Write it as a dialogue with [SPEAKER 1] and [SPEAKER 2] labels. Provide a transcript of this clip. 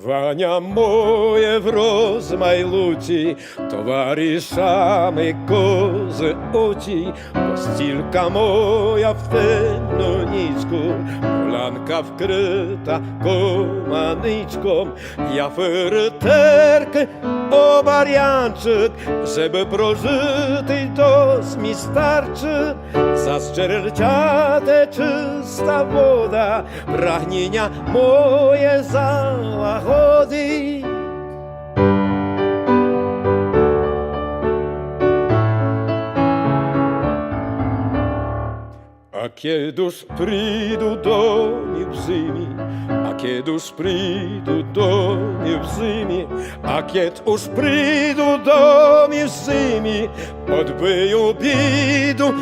[SPEAKER 1] Полювання моє в розмайлуті, товаришами кози оті, постілька моя в темну нічку, полянка вкрита команичком, я фертерки обарянчик, żeby прожити до смі старczy, зашчерчате чиста вода, прагнення моє залагодить. A kiedyż przyjdą do mnie w zimie, a kiedyż przyjdą do mnie w zimie, a kiedyż przyjdą do mnie w zimie, odbyją biedu,